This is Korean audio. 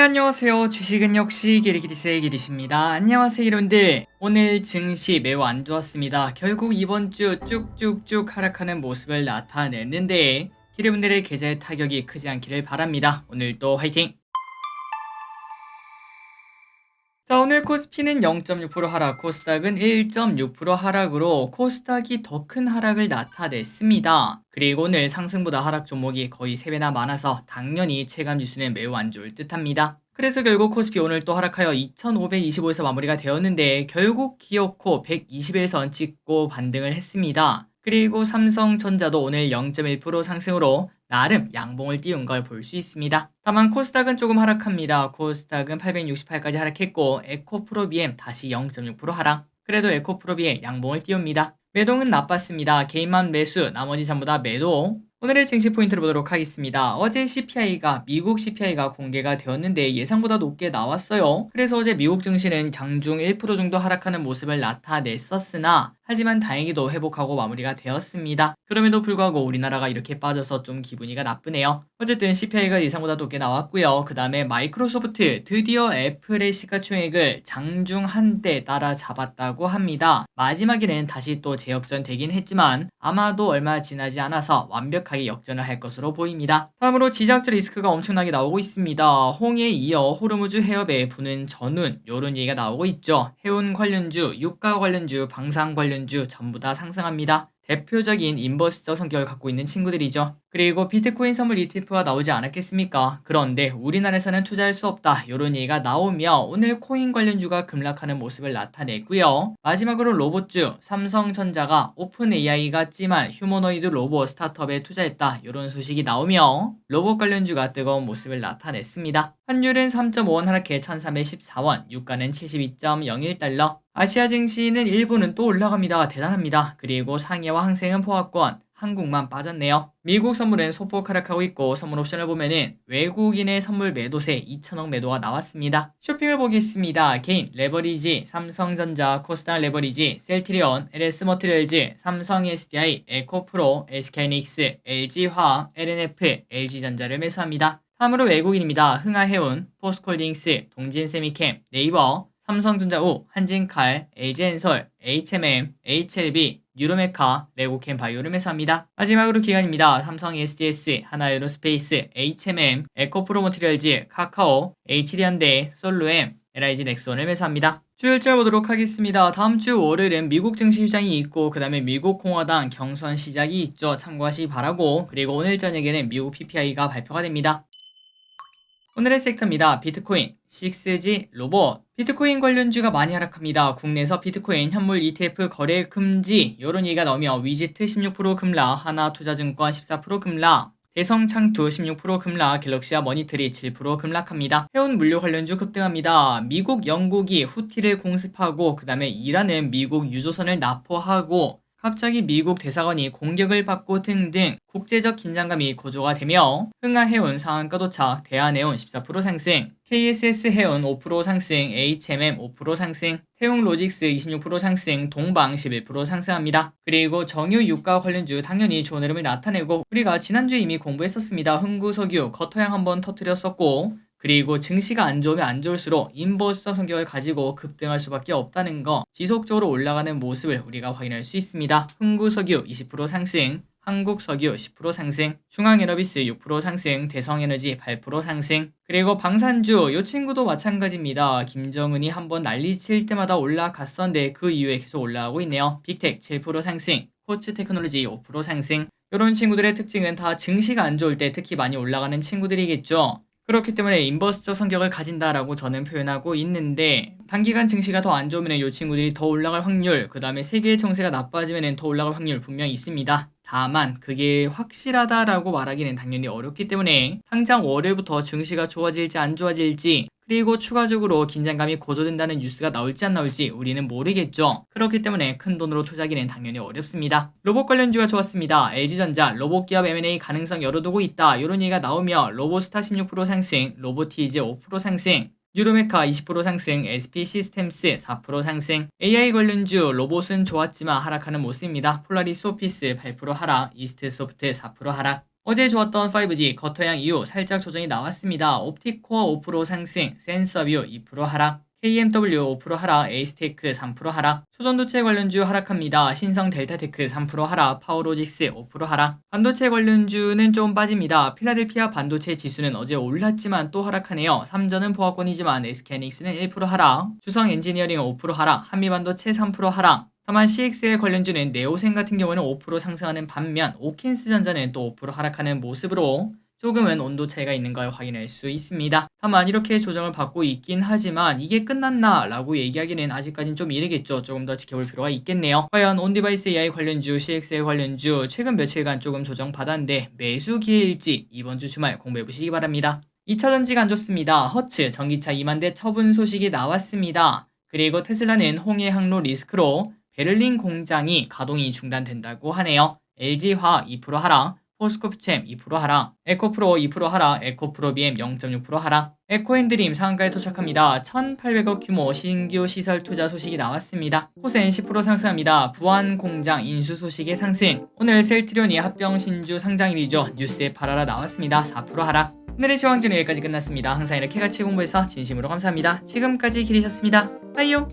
안녕하세요. 주식은 역시 기리기리스의 기리십니다. 안녕하세요, 여러분들. 오늘 증시 매우 안 좋았습니다. 결국 이번 주 쭉쭉쭉 하락하는 모습을 나타냈는데, 기리분들의 계좌에 타격이 크지 않기를 바랍니다. 오늘도 화이팅! 자, 오늘 코스피는 0.6% 하락, 코스닥은 1.6% 하락으로 코스닥이 더 큰 하락을 나타냈습니다. 그리고 오늘 상승보다 하락 종목이 거의 3배나 많아서 당연히 체감지수는 매우 안 좋을 듯합니다. 그래서 결국 코스피 오늘 또 하락하여 2525에서 마무리가 되었는데 결국 기어코 121선 찍고 반등을 했습니다. 그리고 삼성전자도 오늘 0.1% 상승으로 나름 양봉을 띄운 걸 볼 수 있습니다. 다만 코스닥은 조금 하락합니다. 코스닥은 868까지 하락했고 에코프로비엠 다시 0.6% 하락. 그래도 에코프로비엠 양봉을 띄웁니다. 매동은 나빴습니다. 개인만 매수, 나머지 전부 다 매도. 오늘의 증시 포인트를 보도록 하겠습니다. 어제 CPI가 미국 CPI가 공개가 되었는데 예상보다 높게 나왔어요. 그래서 어제 미국 증시는 장중 1% 정도 하락하는 모습을 나타냈었으나 하지만 다행히도 회복하고 마무리가 되었습니다. 그럼에도 불구하고 우리나라가 이렇게 빠져서 좀 기분이가 나쁘네요. 어쨌든 CPI가 예상보다 높게 나왔고요. 그 다음에 마이크로소프트 드디어 애플의 시가총액을 장중 한때 따라잡았다고 합니다. 마지막에는 다시 또 재역전 되긴 했지만 아마도 얼마 지나지 않아서 완벽하게 역전을 할 것으로 보입니다. 다음으로 지정학적 리스크가 엄청나게 나오고 있습니다. 홍해에 이어 호르무즈 해협에 부는 전운 요런 얘기가 나오고 있죠. 해운 관련주, 유가 관련주, 방산 관련주 전부 다 상승합니다. 대표적인 인버스적 성격을 갖고 있는 친구들이죠. 그리고 비트코인 선물 ETF가 나오지 않았겠습니까? 그런데 우리나라에서는 투자할 수 없다. 이런 얘기가 나오며 오늘 코인 관련주가 급락하는 모습을 나타냈고요. 마지막으로 로봇주, 삼성전자가 오픈 AI 같지만 휴머노이드 로봇 스타트업에 투자했다. 이런 소식이 나오며 로봇 관련주가 뜨거운 모습을 나타냈습니다. 환율은 3.5원 하락해 1314원, 유가는 72.01달러. 아시아 증시는 일본은 또 올라갑니다. 대단합니다. 그리고 상해와 항생은 포화권, 한국만 빠졌네요. 미국 선물은 소폭 하락하고 있고 선물 옵션을 보면은 외국인의 선물 매도세 2천억 매도가 나왔습니다. 쇼핑을 보겠습니다. 개인 레버리지, 삼성전자, 코스닥 레버리지, 셀트리온, LS머티리얼즈, 삼성 SDI, 에코프로, SK하이닉스, LG화학, LNF, LG전자를 매수합니다. 다음으로 외국인입니다. 흥하해운, 포스콜딩스, 동진세미캠, 네이버, 삼성전자 우, 한진칼, LG엔솔, HMM, HLB, 유로메카, 레고캠 바이오를 매수합니다. 마지막으로 기관입니다. 삼성 SDS, 하나에어로스페이스, HMM, 에코프로머티리얼즈, 카카오, HD현대, 솔로엠, LIG 넥슨을 매수합니다. 주일절 보도록 하겠습니다. 다음 주 월요일은 미국 증시 시장이 있고 그 다음에 미국 공화당 경선 시작이 있죠. 참고하시기 바라고 그리고 오늘 저녁에는 미국 PPI가 발표가 됩니다. 오늘의 섹터입니다. 비트코인, 6G, 로봇. 비트코인 관련주가 많이 하락합니다. 국내에서 비트코인 현물 ETF 거래 금지 이런 얘기가 나오며 위지트 16% 급락, 하나투자증권 14% 급락, 대성창투 16% 급락, 갤럭시아 머니터리 7% 급락합니다. 해운 물류 관련주 급등합니다. 미국, 영국이 후티를 공습하고 그 다음에 이란은 미국 유조선을 납포하고 갑자기 미국 대사관이 공격을 받고 등등 국제적 긴장감이 고조가 되며 흥하해운 상한가 도착, 대한해운 14% 상승, KSS 해운 5% 상승, HMM 5% 상승, 태웅로직스 26% 상승, 동방 11% 상승합니다. 그리고 정유 유가 관련주 당연히 좋은 흐름을 나타내고 우리가 지난주에 이미 공부했었습니다. 흥구석유 겉터양 한번 터뜨렸었고 그리고 증시가 안 좋으면 안 좋을수록 인버스적 성격을 가지고 급등할 수밖에 없다는 거 지속적으로 올라가는 모습을 우리가 확인할 수 있습니다. 흥구석유 20% 상승, 한국석유 10% 상승, 중앙에너비스 6% 상승, 대성에너지 8% 상승, 그리고 방산주 이 친구도 마찬가지입니다. 김정은이 한번 난리칠 때마다 올라갔었는데 그 이후에 계속 올라가고 있네요. 빅텍 7% 상승, 코츠테크놀로지 5% 상승. 이런 친구들의 특징은 다 증시가 안 좋을 때 특히 많이 올라가는 친구들이겠죠. 그렇기 때문에 인버스적 성격을 가진다라고 저는 표현하고 있는데 단기간 증시가 더 안 좋으면 이 친구들이 더 올라갈 확률, 그 다음에 세계의 정세가 나빠지면 더 올라갈 확률 분명히 있습니다. 다만 그게 확실하다라고 말하기는 당연히 어렵기 때문에 당장 월요일부터 증시가 좋아질지 안 좋아질지 그리고 추가적으로 긴장감이 고조된다는 뉴스가 나올지 안 나올지 우리는 모르겠죠. 그렇기 때문에 큰돈으로 투자하기는 당연히 어렵습니다. 로봇 관련주가 좋았습니다. LG전자 로봇기업 M&A 가능성 열어두고 있다. 이런 얘기가 나오며 로봇스타 16% 상승, 로보티즈 5% 상승, 유로메카 20% 상승, SP시스템스 4% 상승, AI 관련주 로봇은 좋았지만 하락하는 모습입니다. 폴라리스 오피스 8% 하락, 이스트소프트 4% 하락. 어제 좋았던 5G 겉터양 이후 살짝 조정이 나왔습니다. 옵티코어 5% 상승, 센서뷰 2% 하락, KMW 5% 하락, 에이스테크 3% 하락, 초전도체 관련주 하락합니다. 신성 델타테크 3% 하락, 파워로직스 5% 하락. 반도체 관련주는 좀 빠집니다. 필라델피아 반도체 지수는 어제 올랐지만 또 하락하네요. 삼전은 보합권이지만 SK하이닉스는 1% 하락, 주성 엔지니어링 5% 하락, 한미반도체 3% 하락. 다만 CXL 관련주는 네오센 같은 경우는 5% 상승하는 반면 오킨스 전자는 또 5% 하락하는 모습으로 조금은 온도 차이가 있는 걸 확인할 수 있습니다. 다만 이렇게 조정을 받고 있긴 하지만 이게 끝났나 라고 얘기하기는 아직까진 좀 이르겠죠. 조금 더 지켜볼 필요가 있겠네요. 과연 온디바이스 AI 관련주, CXL 관련주 최근 며칠간 조금 조정 받았는데 매수 기회일지 이번 주 주말 공부해 보시기 바랍니다. 2차 전지가 안 좋습니다. 허츠 전기차 2만 대 처분 소식이 나왔습니다. 그리고 테슬라는 홍해 항로 리스크로 베를린 공장이 가동이 중단된다고 하네요. LG화학 2% 하락, 포스코프챔 2% 하락, 에코프로 2% 하락, 에코프로비엠 0.6% 하락, 에코핸드림 상한가에 도착합니다. 1,800억 규모 신규 시설 투자 소식이 나왔습니다. 코센 10% 상승합니다. 부안 공장 인수 소식의 상승. 오늘 셀트리온이 합병 신주 상장일이죠. 뉴스에 팔아라 나왔습니다. 4% 하락. 오늘의 시황지는 여기까지 끝났습니다. 항상 이렇게 같이 공부해서 진심으로 감사합니다. 지금까지 길이셨습니다. 빠이요.